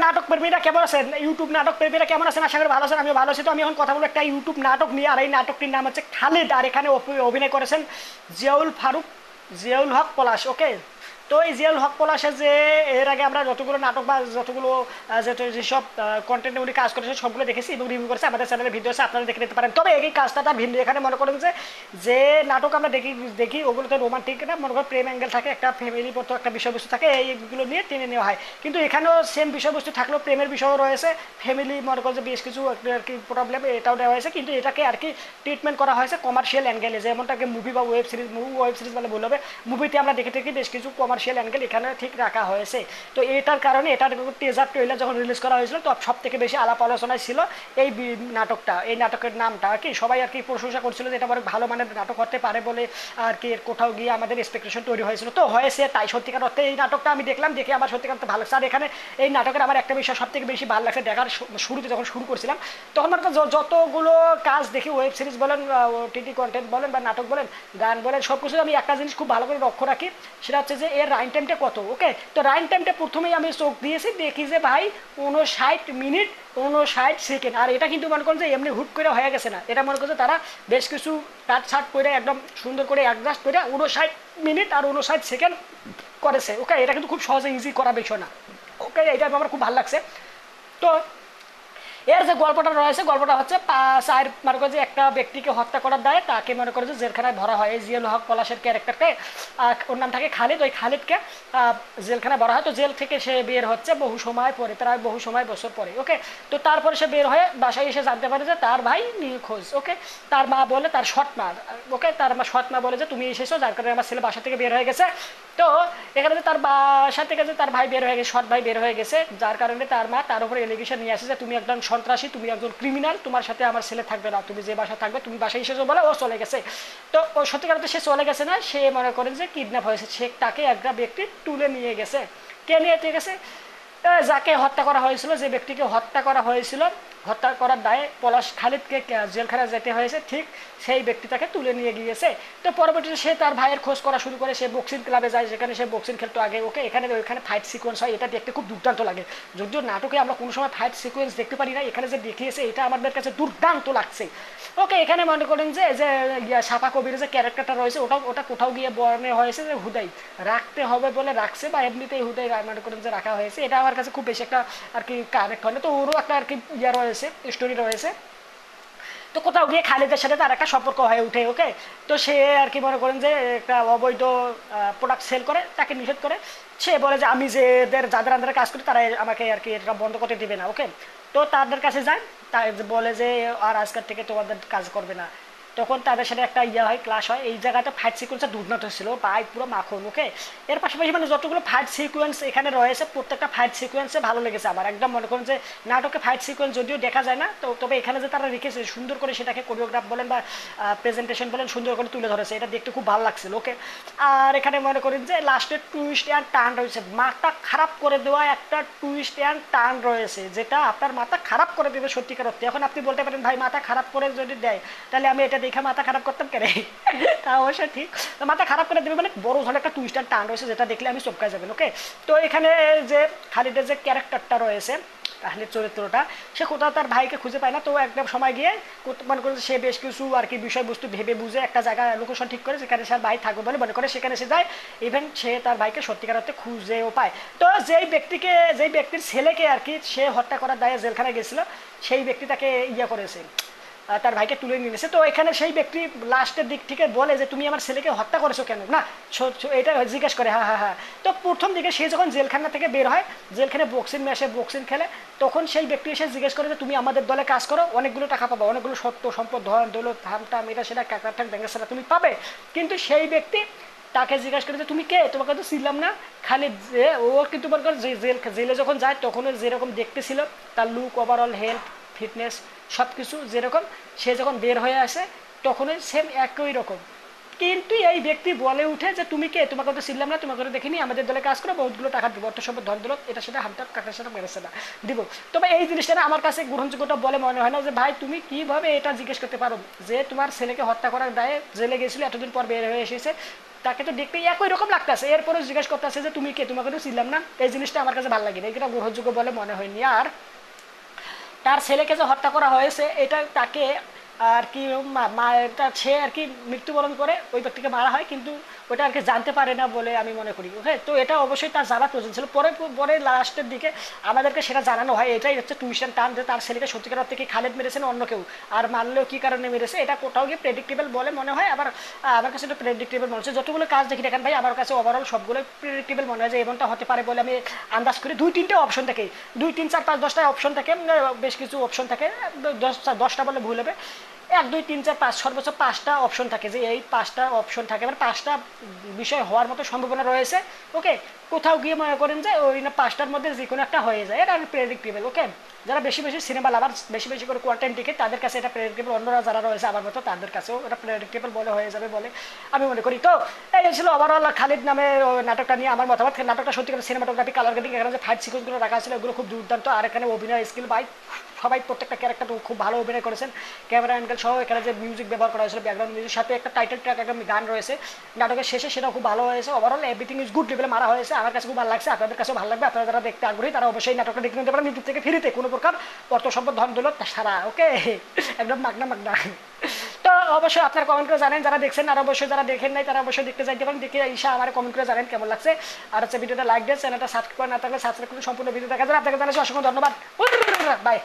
নাটক প্রেমীরা কেমন আছেন? ইউটিউব নাটক প্রেমীরা কেমন আছেন? আশা করি ভালো আছেন। আমি ভালো আছি। তো আমি এখন কথা বলবো একটা ইউটিউব নাটক নিয়ে, আর এই নাটকটির নাম হচ্ছে খালিদ, আর এখানে অভিনয় করেছেন জিয়াউল হক পলাশ। ওকে, তো এই জিয়াউল হক পলাশের যে এর আগে আমরা যতগুলো নাটক বা যতগুলো যেসব কন্টেন্টে উনি কাজ করেছেন সবগুলো দেখেছি এবং রিভিউ করেছে, আমাদের চ্যানেলে ভিডিও আছে, আপনারা দেখে নিতে পারেন। তবে এই কাজটা তার ভিন্ন। এখানে মনে করেন যে যে নাটক আমরা দেখি ওগুলোতে রোমান্টিক না, মনে করেন প্রেম অ্যাঙ্গেল থাকে, একটা ফ্যামিলি মতো একটা বিষয়বস্তু থাকে, এইগুলো নিয়ে টেনে নেওয়া হয়। কিন্তু এখানেও সেম বিষয়বস্তু থাকলেও প্রেমের বিষয়ও রয়েছে, ফ্যামিলি মনে করেন যে বেশ কিছু আর কি প্রবলেম এটাও দেওয়া হয়েছে, কিন্তু এটাকে আর কি ট্রিটমেন্ট করা হয়েছে কমার্শিয়াল অ্যাঙ্গেলে, যেমনটাকে মুভি বা ওয়েব সিরিজ বলে বলবে হবে। মুভিতে আমরা দেখে থাকি বেশ কিছু কমার্শিয়াল অ্যাঙ্গেল এখানে ঠিক রাখা হয়েছে। তো এটার কারণে এটার টিজার ট্রেলার যখন রিলিজ করা হয়েছিল তো সব থেকে বেশি আলাপ আলোচনায় ছিল এই নাটকটা, এই নাটকের নামটা আর কি সবাই আর কি প্রশংসা করছিল যে এটা অনেক ভালো মানের নাটক হতে পারে বলে আর কি কোথাও গিয়ে আমাদের এক্সপেকটেশন তৈরি হয়েছিল। তো হয়েছে তাই, সত্যিকার অর্থে এই নাটকটা আমি দেখলাম, দেখে আমার সত্যিকার অর্থে ভালো লাগছে। আর এখানে এই নাটকের আমার একটা বিষয় সব থেকে বেশি ভালো লাগছে দেখার শুরুতে, যখন শুরু করছিলাম তখন মানে যতগুলো কাজ দেখি, ওয়েব সিরিজ বলেন, ওটিটি কন্টেন্ট বলেন বা নাটক বলেন, গান বলেন, সব কিছু আমি একটা জিনিস খুব ভালো করে লক্ষ্য রাখি, সেটা হচ্ছে যে এর রাইন টাইমটা কত। ওকে, তো রাইন টাইমটা প্রথমেই আমি চোখ দিয়েছি, দেখি যে ভাই 59 মিনিট 59 সেকেন্ড। আর এটা কিন্তু মনে করেন যে এমনি হুট করে হয়ে গেছে না, এটা মনে করছে তারা বেশ কিছু কাট ছাট করে একদম সুন্দর করে অ্যাডজাস্ট করে 59 মিনিট আর 59 সেকেন্ড করেছে। ওকে, এটা কিন্তু খুব সহজে ইজি করা বিষয় না। ওকে, এটা আমার খুব ভালো লাগছে। তো এর যে গল্পটা রয়েছে, গল্পটা হচ্ছে চার মনে করে যে একটা ব্যক্তিকে হত্যা করার দায়ে তাকে মনে করে যে জেলখানায় ভরা হয়। এই জিয়াউল হক পলাশের ক্যারেক্টারকে, ওর নাম থাকে খালিদ, ওই খালিদকে জেলখানায় ভরা হয়। তো জেল থেকে সে বের হচ্ছে বহু সময় পরে, প্রায় বহু সময় বছর পরে। ওকে, তো তারপরে সে বের হয়ে বাসায় এসে জানতে পারে যে তার ভাই নিখোঁজ। ওকে, তার মা বলে, তার সৎ মা, ওকে, তার সৎ মা বলে যে তুমি এসেছো, যার কারণে আমার ছেলে বাসা থেকে বের হয়ে গেছে। তো এখানে যে তার বাসা থেকে যে তার ভাই বের হয়ে গেছে, সৎ ভাই বের হয়ে গেছে, যার কারণে তার মা তার উপরে এলিগেশন নিয়ে আসে যে তুমি একজন সন্ত্রাসী, তুমি একজন ক্রিমিনাল, তোমার সাথে আমার ছেলে থাকবে না, তুমি যে বাসা থাকবে, তুমি বাসায় এসেছো বলে ও চলে গেছে। তো ও সত্যিকার সে চলে গেছে না, সে মনে করেন যে কিডন্যাপ হয়েছে, সে তাকে একটা ব্যক্তি তুলে নিয়ে গেছে। কে নিয়ে গেছে? যাকে হত্যা করা হয়েছিল, যে ব্যক্তিকে হত্যা করা হয়েছিল, হত্যা করার দায়ে পলাশ খালিদকে জেলখানায় যেতে হয়েছে, ঠিক সেই ব্যক্তি তাকে তুলে নিয়ে গিয়েছে। তো পরবর্তীতে সে তার ভাইয়ের খোঁজ করা শুরু করে, সে বক্সিং ক্লাবে যায়, যেখানে সে বক্সিং খেলতো আগে। ওকে, ওইখানে ফাইট সিকোয়েন্স হয়, এটা দেখতে খুব দুর্দান্ত লাগে। যদিও নাটকে আমরা কোনো সময় ফাইট সিকোয়েন্স দেখতে পারি না, এখানে যে দেখিয়েছে এটা আমাদের কাছে দুর্দান্ত লাগছে। ওকে, এখানে মনে করেন যে সাফা কবির যে ক্যারেক্টারটা রয়েছে ওটা কোথাও গিয়ে বর্ণে হয়েছে যে হুদাই রাখতে হবে বলে রাখছে, বা এমনিতেই হুদাই মনে করেন যে রাখা হয়েছে, এটা আমার কাছে খুব বেশি একটা আর কি কানেক্ট হয় না। তো ওরও একটা আর কি রয়েছে, স্টোরি রয়েছে। তো কোথাও গিয়ে খালিদের সাথে তার একটা সম্পর্ক হয়ে উঠে। ওকে, তো সে আর কি মনে করেন যে একটা অবৈধ প্রোডাক্ট সেল করে, তাকে নিষেধ করে। সে বলে যে আমি যাদের আন্ডারে কাজ করি তারা আমাকে আর কি এটা বন্ধ করতে দিবে না। ওকে, তো তাদের কাছে যায়, তাই বলে যে আর আজকের থেকে তোমাদের কাজ করবে না। তখন তাদের সাথে একটা হয়, ক্লাস হয়। এই জায়গাটা ফাইট সিকোয়েন্সটা দুর্দান্ত ছিল, পাই পুরো মাখন। ওকে, এর পাশাপাশি মানে যতগুলো ফাইট সিকোয়েন্স এখানে রয়েছে প্রত্যেকটা ফাইট সিকোয়েন্সে ভালো লেগেছে আমার একদম। মনে করেন যে নাটকে ফাইট সিকোয়েন্স যদিও দেখা যায় না, তো তবে এখানে যে তারা রেখেছে সুন্দর করে, সেটাকে কোরিওগ্রাফ বলেন বা প্রেজেন্টেশন বলেন, সুন্দর করে তুলে ধরেছে, এটা দেখতে খুব ভালো লাগছিল। ওকে, আর এখানে মনে করেন যে লাস্টের টুইস্ট অ্যান্ড টার্ন রয়েছে, মাথা খারাপ করে দেওয়া একটা টুইস্ট অ্যান্ড টার্ন রয়েছে, যেটা আপনার মাথা খারাপ করে দেবে সত্যিকার অর্থে। এখন আপনি বলতে পারেন ভাই মাথা খারাপ করে যদি দেয় তাহলে আমি এটা দেখে মাথা খারাপ করতাম কেন? তা অবশ্যই ঠিক, মাথা খারাপ করে দেবে মানে বড় ধরনের একটা টুইস্ট অ্যান্ড টার্ন রয়েছে, যেটা দেখলে আমি চমকায় যাবেন। ওকে, তো এখানে যে খালিদের যে ক্যারেক্টারটা রয়েছে, খালিদ চরিত্রটা, সে কোথাও তার ভাইকে খুঁজে পায় না। তো একটা সময় গিয়ে মনে করে সে বেশ কিছু আর কি বিষয়বস্তু ভেবে বুঝে একটা জায়গা লোকেশন ঠিক করে, যেখানে সে ভাই থাকবে বলে মনে করে, সেখানে সে যায়। ইভেন সে তার ভাইকে সত্যিকার অর্থে খুঁজেও পায়। তো যেই ব্যক্তির ছেলেকে আর কি সে হত্যা করার দায়ে জেলখানায় গেছিল, সেই ব্যক্তি তাকে করেছে, তার ভাইকে তুলে নিয়ে নিয়েছে। তো এখানে সেই ব্যক্তি লাস্টের দিক থেকে বলে যে তুমি আমার ছেলেকে হত্যা করেছো কেন, না এটা জিজ্ঞেস করে। হ্যাঁ হ্যাঁ হ্যাঁ। তো প্রথম দিকে সে যখন জেলখানা থেকে বের হয়, জেলখানে বক্সিং ম্যাচে বক্সিং খেলে, তখন সেই ব্যক্তি এসে জিজ্ঞেস করে যে তুমি আমাদের দলে কাজ করো, অনেকগুলো টাকা পাবো, অনেকগুলো সত্য সম্পদ, ধন দৌলত, ধামটাম, এটা সেটা কাকড়াঠাক ব্যাংকের সেটা তুমি পাবে। কিন্তু সেই ব্যক্তি তাকে জিজ্ঞাসা করে যে তুমি কে, তোমাকে তো ছিলাম না। খালি যে ও কিন্তু মনে করে জেলে যখন যায় তখন যেরকম দেখতে ছিল, তার লুক, ওভারঅল হেলথ, ফিটনেস, সব কিছু যেরকম, সে যখন বের হয়ে আসে তখনই সেম একই রকম। কিন্তু এই ব্যক্তি বলে উঠে যে তুমি কে, তোমাকে তো চিনলাম না, তোমাকে তো দেখিনি, আমাদের দলে কাজ করে, বহুতগুলো টাকা দিব, অর্থ সম্পদ, ধন দৌলত, এটা সেটা হামটা কাকার সাথে মেরেছে না দিব। তবে এই জিনিসটা না আমার কাছে গ্রহণযোগ্যতা বলে মনে হয় না, যে ভাই তুমি কিভাবে এটা জিজ্ঞেস করতে পারো যে তোমার ছেলেকে হত্যা করার দায়ে জেলে গেছিল, এতদিন পর বের হয়ে এসেছে, তাকে তো দেখতে একই রকম লাগতেছে, এরপরে জিজ্ঞেস করতেছে যে তুমি কে, তোমাকে তো চিনলাম না। এই জিনিসটা আমার কাছে ভালো লাগে না, এটা গ্রহণযোগ্য বলে মনে হয়নি। আর তার ছেলেকে যে হত্যা করা হয়েছে এটা তাকে আর কি তার সে আর কি মৃত্যুবরণ করে, ওই ব্যক্তিকে মারা হয়, কিন্তু ওটা আর কি জানতে পারে না বলে আমি মনে করি। ওকে, তো এটা অবশ্যই তার জানা প্রয়োজন ছিল। পরে পরে লাস্টের দিকে আমাদেরকে সেটা জানানো হয়, এটাই হচ্ছে টুইশন টান, যে তার ছেলেকে সত্যিকার অর্থে কি খালেদ মেরেছেন অন্য কেউ, আর মারলেও কী কারণে মেরেছে, এটা কোথাও গিয়ে প্রেডিক্টেবল বলে মনে হয়। আবার আমার কাছে এটা প্রেডিক্টেবল মনে হচ্ছে, যতগুলো কাজ দেখি দেখেন ভাই আমার কাছে ওভারঅল সবগুলো প্রেডিক্টেবল মনে হয় যে এমনটা হতে পারে বলে আমি আন্দাজ করি। 2-3টে অপশন থাকে, 2, 3, 4, 5, 10টা অপশন থাকে, বেশ কিছু অপশন থাকে, 10টা বলে ভুল হবে, 1, 2, 3, 4, 5 সর্বোচ্চ 5টা অপশন থাকে, যে এই 5টা অপশন থাকে, মানে 5টা বিষয় হওয়ার মতো সম্ভাবনা রয়েছে। ওকে, কোথাও গিয়ে মনে করেন যে ওই না 5টার মধ্যে যে কোনো একটা হয়ে যায়, এটা প্রেডিক্টেবল। ওকে, যারা বেশি বেশি সিনেমা লাভার, বেশি বেশি করে কন্টেন্ট দেখে তাদের কাছে এটা প্রেডিক্টেবল, অন্যরা যারা রয়েছে আমার মতো তাদের কাছেও এটা প্রেডিক্টেবল বলে হয়ে যাবে বলে আমি মনে করি। তো এই ছিল ওভারঅল খালিদ নামে নাটকটা নিয়ে আমার মতামত। নাটকটা সত্যিকার সিনেমাটোগ্রাফি, কালার গ্রেডিং, এখানে যে ফাইট সিকোয়েন্সগুলো রাখা ছিল এগুলো খুব দুর্দান্ত, আর এখানে অভিনয় স্কিল বাই সবাই প্রত্যেকটা ক্যারেক্টার খুব ভালো অভিনয় করেছেন, ক্যামেরা অ্যাঙ্গেল সহ। এখানে যে মিউজিক ব্যবহার করা হয়েছিল, ব্যাকগ্রাউন্ড মিউজিক সাথে একটা টাইটেল ট্র্যাক, একটা গান রয়েছে নাটকের শেষে, সেটাও খুব ভালো হয়েছে। ওভারঅল এভরিথিং ইজ গুড লেভেলে মারা হয়েছে, আমার কাছে খুব ভালো লাগছে, আপনাদের কাছেও ভালো লাগবে। আপনারা যারা দেখতে আগ্রহী তারা অবশ্যই নাটকটা দেখে নিতে পারেন ইউটিউব থেকে ফ্রিতে, কোনো প্রকার অর্থ সম্পদ ধন দৌলত সারা। ওকে, একদম মাগনা মাগনা। তো অবশ্যই আপনারা কমেন্ট করে জানেন যারা দেখছেন, আর অবশ্যই যারা দেখেন নাই তারা অবশ্যই দেখতে যাইতে পারেন, দেখে ঈশা আমার কমেন্ট করে জানেন কেমন লাগছে। আর হচ্ছে ভিডিওটা লাইক দেন, চ্যানেলটা সাবস্ক্রাইব করে না থাকলে সাবস্ক্রাইব করে সম্পূর্ণ ভিডিও দেখা যায়। আপনাকে জানাচ্ছি অসংখ্য ধন্যবাদ, বাই।